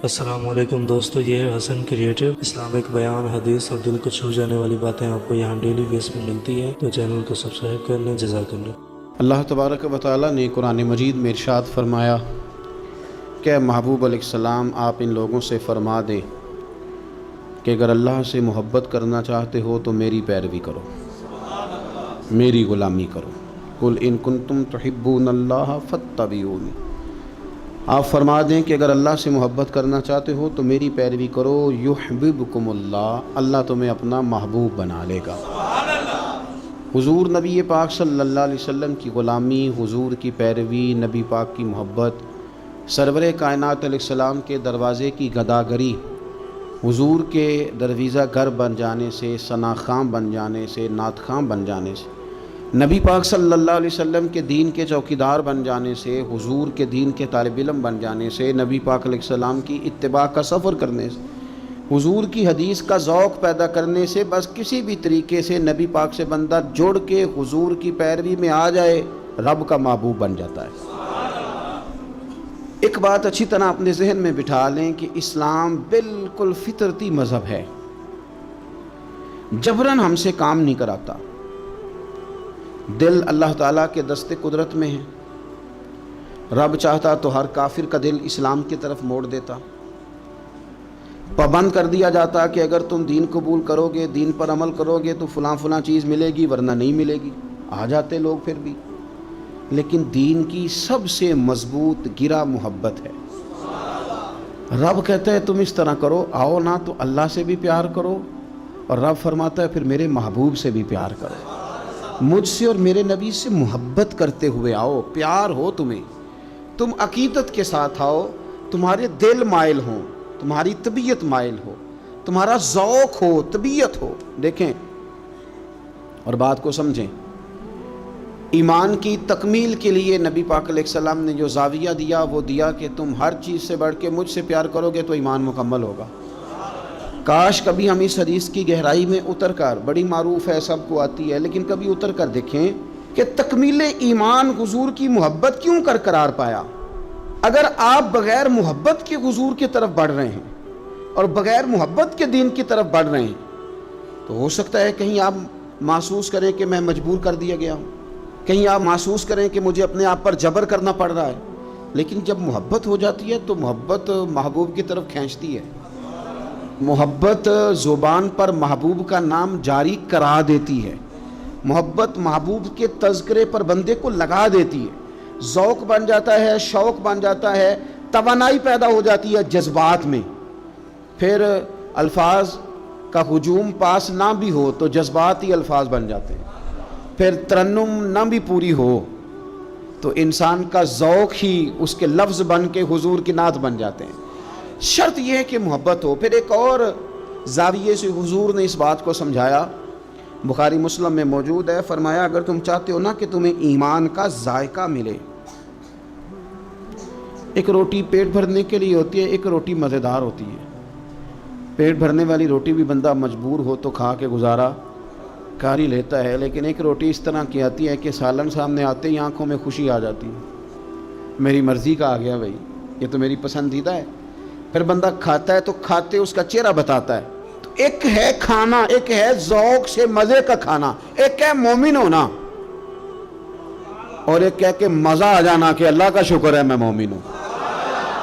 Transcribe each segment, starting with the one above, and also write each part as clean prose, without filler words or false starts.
السلام علیکم دوستو، یہ ہے حسن کریٹو اسلامک بیان، حدیث اور دل کو چھو جانے والی باتیں آپ کو یہاں ڈیلی بیس پہ ملتی ہے، تو چینل کو سبسکرائب کر لیں۔ جزاک اللہ۔ اللہ تبارک و تعالیٰ نے قرآن مجید میں ارشاد فرمایا کہ محبوب علیہ السلام آپ ان لوگوں سے فرما دیں کہ اگر اللہ سے محبت کرنا چاہتے ہو تو میری پیروی کرو، میری غلامی کرو۔ قل ان کنتم تحبون اللہ فاتبعونی، آپ فرما دیں کہ اگر اللہ سے محبت کرنا چاہتے ہو تو میری پیروی کرو، یحببکم اللہ، اللہ تمہیں اپنا محبوب بنا لے گا۔ حضور نبی پاک صلی اللہ علیہ وسلم کی غلامی، حضور کی پیروی، نبی پاک کی محبت، سرور کائنات علیہ السلام کے دروازے کی گداگری، حضور کے درویزہ گر بن جانے سے، ثنا خواں بن جانے سے، نعت خواں بن جانے سے، نبی پاک صلی اللہ علیہ وسلم کے دین کے چوکیدار بن جانے سے، حضور کے دین کے طالب علم بن جانے سے، نبی پاک علیہ السلام کی اتباع کا سفر کرنے سے، حضور کی حدیث کا ذوق پیدا کرنے سے، بس کسی بھی طریقے سے نبی پاک سے بندہ جڑ کے حضور کی پیروی میں آ جائے، رب کا محبوب بن جاتا ہے۔ ایک بات اچھی طرح اپنے ذہن میں بٹھا لیں کہ اسلام بالکل فطرتی مذہب ہے، جبراً ہم سے کام نہیں کراتا۔ دل اللہ تعالیٰ کے دست قدرت میں ہے، رب چاہتا تو ہر کافر کا دل اسلام کی طرف موڑ دیتا، پابند کر دیا جاتا کہ اگر تم دین قبول کرو گے، دین پر عمل کرو گے تو فلاں فلاں چیز ملے گی، ورنہ نہیں ملے گی۔ آ جاتے لوگ پھر بھی، لیکن دین کی سب سے مضبوط گرہ محبت ہے۔ رب کہتا ہے تم اس طرح کرو، آؤ نا تو اللہ سے بھی پیار کرو، اور رب فرماتا ہے پھر میرے محبوب سے بھی پیار کرو، مجھ سے اور میرے نبی سے محبت کرتے ہوئے آؤ، پیار ہو تمہیں، تم عقیدت کے ساتھ آؤ، تمہارے دل مائل ہوں، تمہاری طبیعت مائل ہو، تمہارا ذوق ہو، طبیعت ہو۔ دیکھیں اور بات کو سمجھیں، ایمان کی تکمیل کے لیے نبی پاک علیہ السلام نے جو زاویہ دیا وہ دیا کہ تم ہر چیز سے بڑھ کے مجھ سے پیار کرو گے تو ایمان مکمل ہوگا۔ کاش کبھی ہم اس حدیث کی گہرائی میں اتر کر، بڑی معروف ہے، سب کو آتی ہے، لیکن کبھی اتر کر دیکھیں کہ تکمیل ایمان حضور کی محبت کیوں کر قرار پایا۔ اگر آپ بغیر محبت کے حضور کی طرف بڑھ رہے ہیں اور بغیر محبت کے دین کی طرف بڑھ رہے ہیں تو ہو سکتا ہے کہیں آپ محسوس کریں کہ میں مجبور کر دیا گیا ہوں، کہیں آپ محسوس کریں کہ مجھے اپنے آپ پر جبر کرنا پڑ رہا ہے، لیکن جب محبت ہو جاتی ہے تو محبت محبوب کی طرف کھینچتی ہے، محبت زبان پر محبوب کا نام جاری کرا دیتی ہے، محبت محبوب کے تذکرے پر بندے کو لگا دیتی ہے، ذوق بن جاتا ہے، شوق بن جاتا ہے، توانائی پیدا ہو جاتی ہے جذبات میں۔ پھر الفاظ کا ہجوم پاس نہ بھی ہو تو جذبات ہی الفاظ بن جاتے ہیں، پھر ترنم نہ بھی پوری ہو تو انسان کا ذوق ہی اس کے لفظ بن کے حضور کی نعت بن جاتے ہیں۔ شرط یہ ہے کہ محبت ہو۔ پھر ایک اور زاویے سے حضور نے اس بات کو سمجھایا، بخاری مسلم میں موجود ہے، فرمایا اگر تم چاہتے ہو نا کہ تمہیں ایمان کا ذائقہ ملے، ایک روٹی پیٹ بھرنے کے لیے ہوتی ہے، ایک روٹی مزیدار ہوتی ہے۔ پیٹ بھرنے والی روٹی بھی بندہ مجبور ہو تو کھا کے گزارا کر ہی لیتا ہے، لیکن ایک روٹی اس طرح کی آتی ہے کہ سالن سامنے آتے ہی آنکھوں میں خوشی آ جاتی ہے، میری مرضی کا آ گیا بھائی، یہ تو میری پسندیدہ ہے۔ پھر بندہ کھاتا ہے تو کھاتے اس کا چہرہ بتاتا ہے۔ تو ایک ہے کھانا، ایک ہے ذوق سے مزے کا کھانا، ایک ہے مومن ہونا، اور ایک ہے کہ مزہ آ جانا کہ اللہ کا شکر ہے میں مومن ہوں،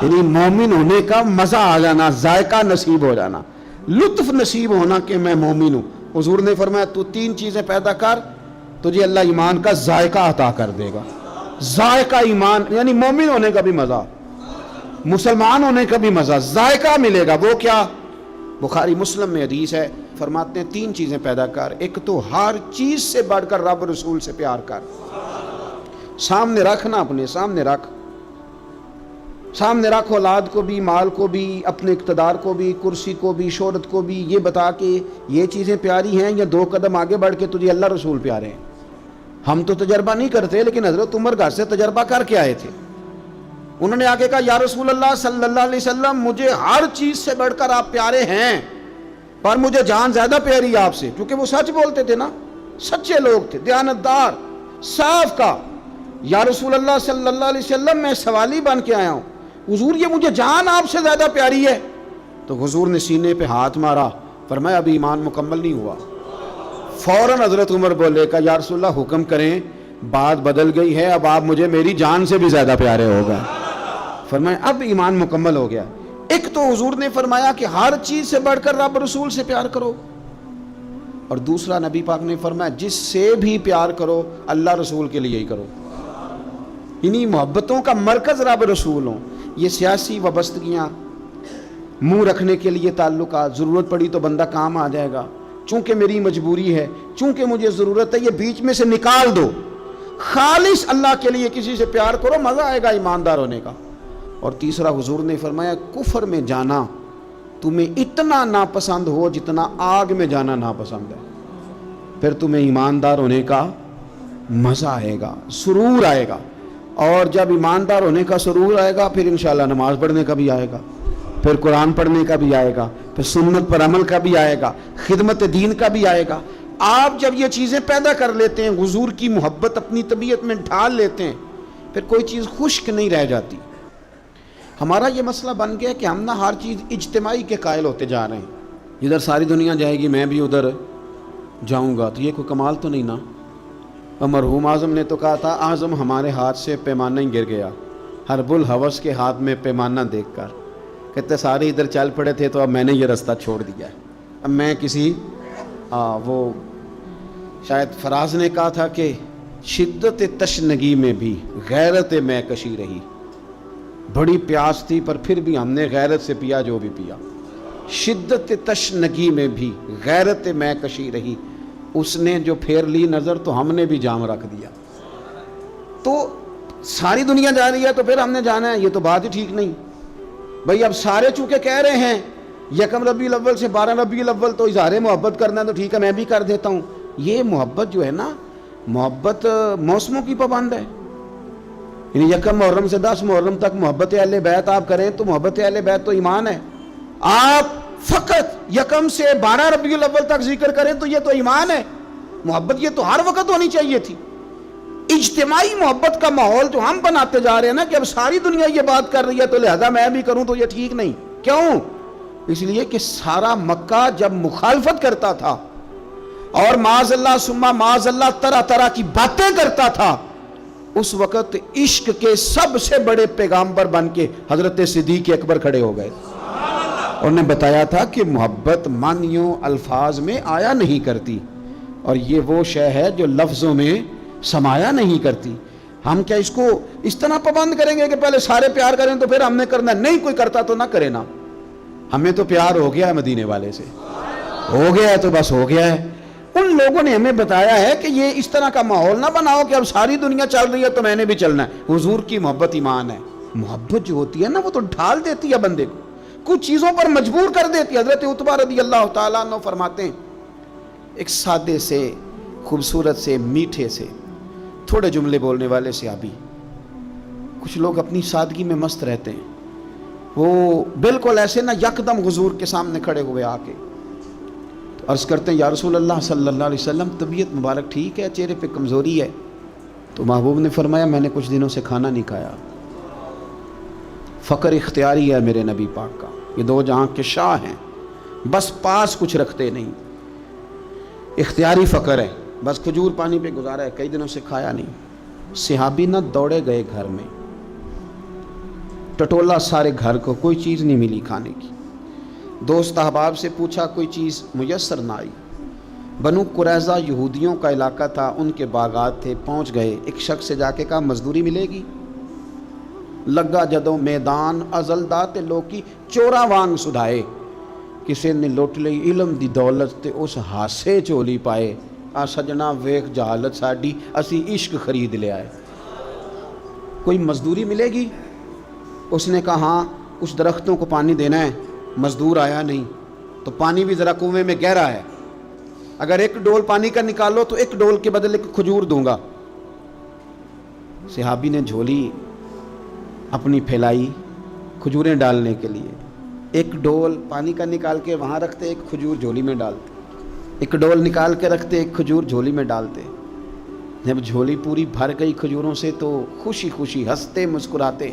یعنی مومن ہونے کا مزہ آ جانا، ذائقہ نصیب ہو جانا، لطف نصیب ہونا کہ میں مومن ہوں۔ حضور نے فرمایا تو تین چیزیں پیدا کر، تجھے اللہ ایمان کا ذائقہ عطا کر دے گا۔ ذائقہ ایمان یعنی مومن ہونے کا بھی مزہ، مسلمان ہونے کا بھی مزہ، ذائقہ ملے گا۔ وہ کیا؟ بخاری مسلم میں حدیث ہے، فرماتے ہیں تین چیزیں پیدا کر، ایک تو ہر چیز سے بڑھ کر رب رسول سے پیار کر، سامنے رکھنا، اپنے سامنے رکھ، سامنے رکھ اولاد کو بھی، مال کو بھی، اپنے اقتدار کو بھی، کرسی کو بھی، شہرت کو بھی، یہ بتا کہ یہ چیزیں پیاری ہیں یا دو قدم آگے بڑھ کے تجھے اللہ رسول پیارے ہیں۔ ہم تو تجربہ نہیں کرتے، لیکن حضرت عمر گھر سے تجربہ کر کے آئے تھے۔ انہوں نے آگے کہا یا رسول اللہ صلی اللہ علیہ وسلم مجھے ہر چیز سے بڑھ کر آپ پیارے ہیں، پر مجھے جان زیادہ پیاری ہے آپ سے، کیونکہ وہ سچ بولتے تھے نا، سچے لوگ تھے، دیانتدار، صاف کا۔ یا رسول اللہ صلی اللہ علیہ وسلم میں سوالی بن کے آیا ہوں، حضور یہ مجھے جان آپ سے زیادہ پیاری ہے. تو حضور نے سینے پہ ہاتھ مارا, فرمایا ابھی ایمان مکمل نہیں ہوا. فوراً حضرت عمر بولے کہ یا رسول اللہ حکم کریں, بات بدل گئی ہے, اب آپ مجھے میری جان سے بھی زیادہ پیارے ہو گئے. فرمایا اب ایمان مکمل ہو گیا. ایک تو حضور نے فرمایا کہ ہر چیز سے بڑھ کر رب رسول سے پیار کرو, اور دوسرا نبی پاک نے فرمایا جس سے بھی پیار کرو اللہ رسول کے لیے ہی کرو. انہی محبتوں کا مرکز رب رسول ہوں. یہ سیاسی وابستگیاں, منہ رکھنے کے لیے تعلقات, ضرورت پڑی تو بندہ کام آ جائے گا, چونکہ میری مجبوری ہے, چونکہ مجھے ضرورت ہے, یہ بیچ میں سے نکال دو. خالص اللہ کے لیے کسی سے پیار کرو, مزہ آئے گا ایماندار ہونے کا. اور تیسرا حضور نے فرمایا کفر میں جانا تمہیں اتنا ناپسند ہو جتنا آگ میں جانا ناپسند ہے, پھر تمہیں ایماندار ہونے کا مزہ آئے گا, سرور آئے گا. اور جب ایماندار ہونے کا سرور آئے گا پھر انشاءاللہ نماز پڑھنے کا بھی آئے گا, پھر قرآن پڑھنے کا بھی آئے گا, پھر سنت پر عمل کا بھی آئے گا, خدمت دین کا بھی آئے گا. آپ جب یہ چیزیں پیدا کر لیتے ہیں, حضور کی محبت اپنی طبیعت میں ڈھال لیتے ہیں, پھر کوئی چیز خشک نہیں رہ جاتی. ہمارا یہ مسئلہ بن گیا کہ ہم نہ ہر چیز اجتماعی کے قائل ہوتے جا رہے ہیں. ادھر ساری دنیا جائے گی میں بھی ادھر جاؤں گا, تو یہ کوئی کمال تو نہیں نا. اور مرحوم اعظم نے تو کہا تھا اعظم ہمارے ہاتھ سے پیمانہ ہی گر گیا حرب الحوث کے ہاتھ میں پیمانہ دیکھ کر. کہتے سارے ادھر چل پڑے تھے تو اب میں نے یہ رستہ چھوڑ دیا ہے. اب میں کسی وہ شاید فراز نے کہا تھا کہ شدت تشنگی میں بھی غیرت میں کشی رہی. بڑی پیاس تھی پر پھر بھی ہم نے غیرت سے پیا جو بھی پیا. شدت تشنگی میں بھی غیرت میں کشی رہی. اس نے جو پھیر لی نظر تو ہم نے بھی جام رکھ دیا. تو ساری دنیا جا رہی ہے تو پھر ہم نے جانا ہے, یہ تو بات ہی ٹھیک نہیں. بھئی اب سارے چونکہ کہہ رہے ہیں یکم ربیع الاول سے 12 ربیع الاول تو اظہار محبت کرنا ہے, تو ٹھیک ہے میں بھی کر دیتا ہوں. یہ محبت جو ہے نا, محبت موسموں کی پابند ہے. یعنی یکم محرم سے 10 محرم تک محبت اہل بیت آپ کریں تو محبت اہل بیت تو ایمان ہے. آپ فقط یکم سے 12 ربیع الاول تک ذکر کریں تو یہ تو ایمان ہے. محبت یہ تو ہر وقت ہونی چاہیے تھی. اجتماعی محبت کا ماحول جو ہم بناتے جا رہے ہیں نا کہ اب ساری دنیا یہ بات کر رہی ہے تو لہذا میں بھی کروں, تو یہ ٹھیک نہیں. کیوں؟ اس لیے کہ سارا مکہ جب مخالفت کرتا تھا اور معاذ اللہ ثم معاذ اللہ طرح طرح کی باتیں کرتا تھا, اس وقت عشق کے سب سے بڑے پیغامبر بن کے حضرت صدیق اکبر کھڑے ہو گئے. انہوں نے بتایا تھا کہ محبت معنیوں الفاظ میں آیا نہیں کرتی, اور یہ وہ شے ہے جو لفظوں میں سمایا نہیں کرتی. ہم کیا اس کو اس طرح پابند کریں گے کہ پہلے سارے پیار کریں تو پھر ہم نے کرنا؟ نہیں, کوئی کرتا تو نہ کرے نا. ہمیں تو پیار ہو گیا ہے مدینے والے سے, ہو گیا ہے تو بس ہو گیا ہے. ان لوگوں نے ہمیں بتایا ہے کہ یہ اس طرح کا ماحول نہ بناؤ کہ اب ساری دنیا چل رہی ہے تو میں نے بھی چلنا ہے. حضور کی محبت ایمان ہے. محبت جو ہوتی ہے نا وہ تو ڈھال دیتی ہے بندے کو, کچھ چیزوں پر مجبور کر دیتی ہے. حضرت عتبہ رضی اللہ تعالیٰ عنہ فرماتے ہیں ایک سادے سے, خوبصورت سے, میٹھے سے, تھوڑے جملے بولنے والے صحابی. کچھ لوگ اپنی سادگی میں مست رہتے ہیں, وہ بالکل ایسے نہ یکدم حضور کے سامنے کھڑے ہوئے آ کے تو عرض کرتے ہیں یا رسول اللہ صلی اللہ علیہ وسلم طبیعت مبارک ٹھیک ہے, چہرے پہ کمزوری ہے. تو محبوب نے فرمایا میں نے کچھ دنوں سے کھانا نہیں کھایا. فقر اختیاری ہے میرے نبی پاک کا, یہ دو جہاں کے شاہ ہیں, بس پاس کچھ رکھتے نہیں, اختیاری فقر ہے, بس کھجور پانی پہ گزارا ہے, کئی دنوں سے کھایا نہیں. صحابی نہ دوڑے گئے گھر میں, ٹٹولا سارے گھر کو, کوئی چیز نہیں ملی کھانے کی. دوست احباب سے پوچھا, کوئی چیز میسر نہ آئی. بنو قریظہ یہودیوں کا علاقہ تھا, ان کے باغات تھے, پہنچ گئے. ایک شخص سے جا کے کہا مزدوری ملے گی؟ لگا جدوں میدان ازل دا تے لوکی چورا وانگ سدھائے. کسی نے لٹ لئی علم دی دولت تے اس ہاسے چولی پائے. آ سجنا ویخ جہالت ساڈی, اسی عشق خرید لیا ہے. کوئی مزدوری ملے گی؟ اس نے کہا ہاں, کچھ درختوں کو پانی دینا ہے. مزدور آیا نہیں, تو پانی بھی ذرا کنویں میں گہرا ہے, اگر ایک ڈول پانی کا نکالو تو ایک ڈول کے بدلے کھجور دوں گا. صحابی نے جھولی اپنی پھیلائی کھجوریں ڈالنے کے لیے. ایک ڈول پانی کا نکال کے وہاں رکھتے, ایک کھجور جھولی میں ڈالتے, ایک ڈول نکال کے رکھتے, ایک کھجور جھولی میں ڈالتے. جب جھولی پوری بھر گئی کھجوروں سے تو خوشی خوشی ہنستے مسکراتے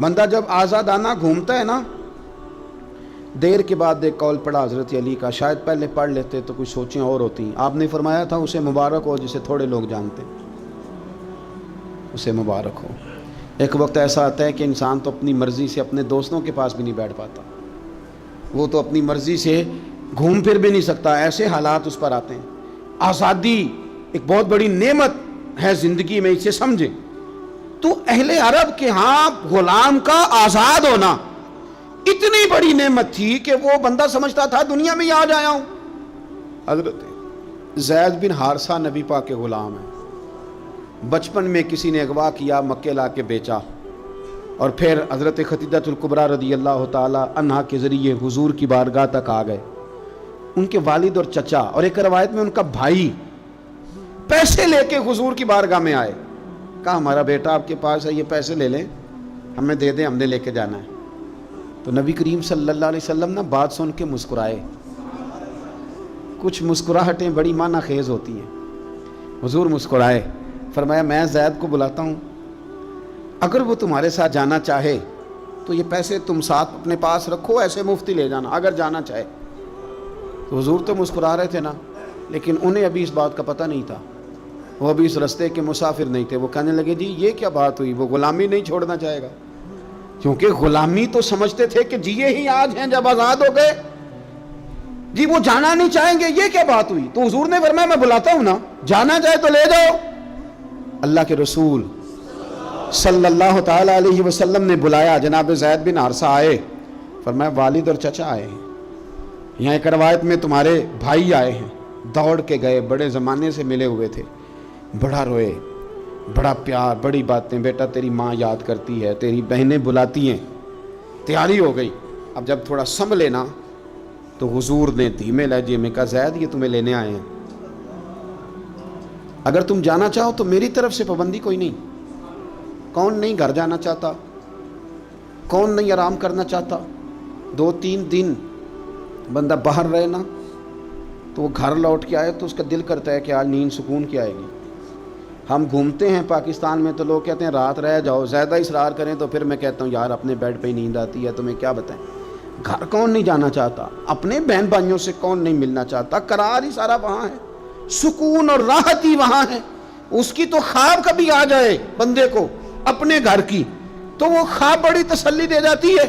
بندہ جب آزادانہ گھومتا ہے نا، دیر کے بعد ایک قول پڑھا حضرت علی کا، شاید پہلے پڑھ لیتے تو کچھ سوچیں اور ہوتی. آپ نے فرمایا تھا اسے مبارک ہو جسے تھوڑے لوگ جانتے، اسے مبارک ہو. ایک وقت ایسا آتا ہے کہ انسان تو اپنی مرضی سے اپنے دوستوں کے پاس بھی نہیں بیٹھ پاتا، وہ تو اپنی مرضی سے گھوم پھر بھی نہیں سکتا، ایسے حالات اس پر آتے ہیں. آزادی ایک بہت بڑی نعمت ہے زندگی میں، اسے سمجھیں. تو اہل عرب کے ہاں غلام کا آزاد ہونا اتنی بڑی نعمت تھی کہ وہ بندہ سمجھتا تھا دنیا میں ہی آج آیا ہوں. حضرت زید بن حارثہ نبی پاک کے غلام ہیں. بچپن میں کسی نے اغوا کیا، مکے لا کے بیچا، اور پھر حضرت خدیجہ الکبریٰ رضی اللہ تعالی عنہا کے ذریعے حضور کی بارگاہ تک آ گئے. ان کے والد اور چچا اور ایک روایت میں ان کا بھائی پیسے لے کے حضور کی بارگاہ میں آئے. کہا ہمارا بیٹا آپ کے پاس ہے، یہ پیسے لے لیں، ہمیں دے دیں، ہم نے لے کے جانا ہے. تو نبی کریم صلی اللہ علیہ وسلم نے بات سن کے مسکرائے. کچھ مسکراہٹیں بڑی معنی خیز ہوتی ہیں. حضور مسکرائے، فرمایا میں زید کو بلاتا ہوں، اگر وہ تمہارے ساتھ جانا چاہے تو یہ پیسے تم ساتھ اپنے پاس رکھو، ایسے مفتی لے جانا اگر جانا چاہے. تو حضور تو مسکرا رہے تھے نا، لیکن انہیں ابھی اس بات کا پتہ نہیں تھا، وہ ابھی اس رستے کے مسافر نہیں تھے. وہ کہنے لگے جی یہ کیا بات ہوئی، وہ غلامی نہیں چھوڑنا چاہے گا، کیونکہ غلامی تو سمجھتے تھے کہ جی ہی آج ہیں جب آزاد ہو گئے، جی وہ جانا نہیں چاہیں گے، یہ کیا بات ہوئی. تو حضور نے فرمایا میں بلاتا ہوں نا، جانا چاہے تو لے جاؤ. اللہ کے رسول صلی اللہ تعالی علیہ وسلم نے بلایا، جناب زید بن حارثہ آئے، فرمایا والد اور چچا آئے ہیں. یہاں ایک روایت میں تمہارے بھائی آئے ہیں. دوڑ کے گئے، بڑے زمانے سے ملے ہوئے تھے، بڑا روئے، بڑا پیار، بڑی باتیں. بیٹا تیری ماں یاد کرتی ہے، تیری بہنیں بلاتی ہیں. تیاری ہو گئی. اب جب تھوڑا سنبھلے نا تو حضور نے دھیمے لہجے میں کہا زید یہ تمہیں لینے آئے ہیں، اگر تم جانا چاہو تو میری طرف سے پابندی کوئی نہیں. کون نہیں گھر جانا چاہتا، کون نہیں آرام کرنا چاہتا. 2-3 دن بندہ باہر رہے نا تو وہ گھر لوٹ کے آئے تو اس کا دل کرتا ہے کہ آج نیند سکون کی آئے گی. ہم گھومتے ہیں پاکستان میں تو لوگ کہتے ہیں رات رہ جاؤ، زیادہ اصرار کریں تو پھر میں کہتا ہوں یار اپنے بیڈ پہ ہی نیند آتی ہے، تمہیں کیا بتائیں. گھر کون نہیں جانا چاہتا، اپنے بہن بھائیوں سے کون نہیں ملنا چاہتا. قرار ہی سارا وہاں ہے، سکون اور راحت ہی وہاں ہے. اس کی تو خواب کبھی آ جائے بندے کو اپنے گھر کی تو وہ خواب بڑی تسلی دے جاتی ہے.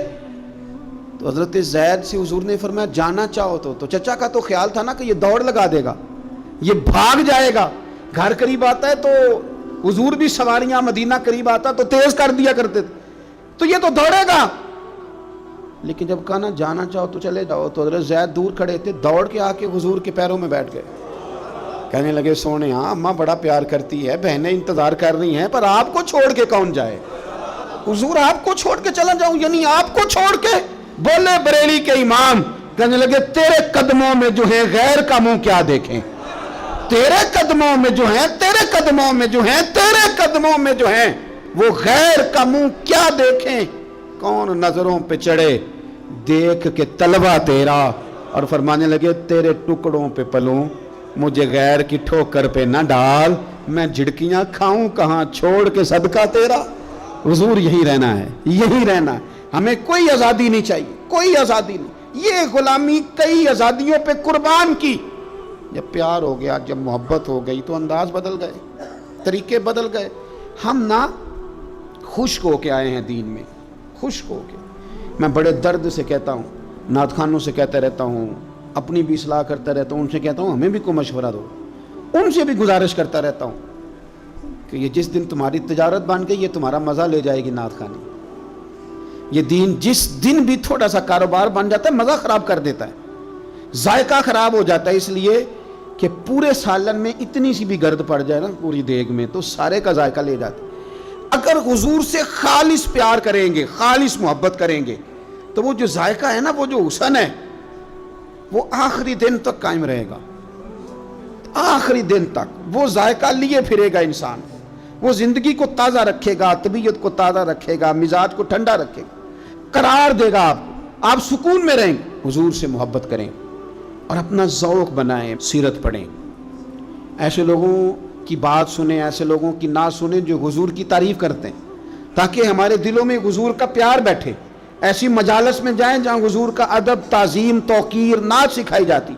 تو حضرت زید سے حضور نے فرمایا جانا چاہو تو چچا کا تو خیال تھا نا کہ یہ دوڑ لگا دے گا، یہ بھاگ جائے گا. گھر قریب آتا ہے تو حضور بھی سواریاں، مدینہ قریب آتا تو تیز کر دیا کرتے تھے، تو یہ تو دوڑے گا. لیکن جب کہا نا جانا چاہو تو چلے جاؤ، تو حضرت زید دور کھڑے تھے، دوڑ کے آ کے حضور کے پیروں میں بیٹھ گئے. کہنے لگے سونے ہاں اماں بڑا پیار کرتی ہے، بہنیں انتظار کر رہی ہیں، پر آپ کو چھوڑ کے کون جائے. حضور آپ کو چھوڑ کے چلا جاؤں، یعنی آپ کو چھوڑ کے. بولے بریلی کے امام، کہنے لگے تیرے قدموں میں جو ہے غیر کا منہ کیا دیکھیں، تیرے قدموں میں جو ہیں، تیرے قدموں میں جو ہیں، تیرے قدموں میں جو ہیں وہ غیر کا منہ کیا دیکھیں. کون نظروں پہ چڑھے دیکھ کے طلبہ تیرا، اور فرمانے لگے تیرے ٹکڑوں پہ پلوں، مجھے غیر کی ٹھوکر پہ نہ ڈال، میں جھڑکیاں کھاؤں کہاں چھوڑ کے صدقہ تیرا. حضور یہی رہنا ہے، یہی رہنا ہے. ہمیں کوئی آزادی نہیں چاہیے، کوئی آزادی نہیں. یہ غلامی کئی آزادیوں پہ قربان کی. جب پیار ہو گیا، جب محبت ہو گئی تو انداز بدل گئے، طریقے بدل گئے. ہم نہ خشک ہو کے آئے ہیں دین میں، خشک ہو کے. میں بڑے درد سے کہتا ہوں، نعت خانوں سے کہتا رہتا ہوں، اپنی بھی اصلاح کرتا رہتا ہوں، ان سے کہتا ہوں ہمیں بھی کوئی مشورہ دو. ان سے بھی گزارش کرتا رہتا ہوں کہ یہ جس دن تمہاری تجارت بن گئی، یہ تمہارا مزہ لے جائے گی نعت خانی. یہ دین جس دن بھی تھوڑا سا کاروبار بن جاتا ہے مزہ خراب کر دیتا ہے، ذائقہ خراب ہو جاتا ہے. اس لیے کہ پورے سالن میں اتنی سی بھی گرد پڑ جائے نا پوری دیگ میں تو سارے کا ذائقہ لے جاتا ہے. اگر حضور سے خالص پیار کریں گے، خالص محبت کریں گے تو وہ جو ذائقہ ہے نا، وہ جو حسن ہے، وہ آخری دن تک قائم رہے گا. آخری دن تک وہ ذائقہ لیے پھرے گا انسان. وہ زندگی کو تازہ رکھے گا، طبیعت کو تازہ رکھے گا، مزاج کو ٹھنڈا رکھے گا، قرار دے گا آپ کو. آپ سکون میں رہیں گے. حضور سے محبت کریں اور اپنا ذوق بنائیں، سیرت پڑھیں، ایسے لوگوں کی بات سنیں، ایسے لوگوں کی نعت سنیں جو حضور کی تعریف کرتے ہیں. تاکہ ہمارے دلوں میں حضور کا پیار بیٹھے. ایسی مجالس میں جائیں جہاں حضور کا ادب، تعظیم، توقیر، نعت سکھائی جاتی.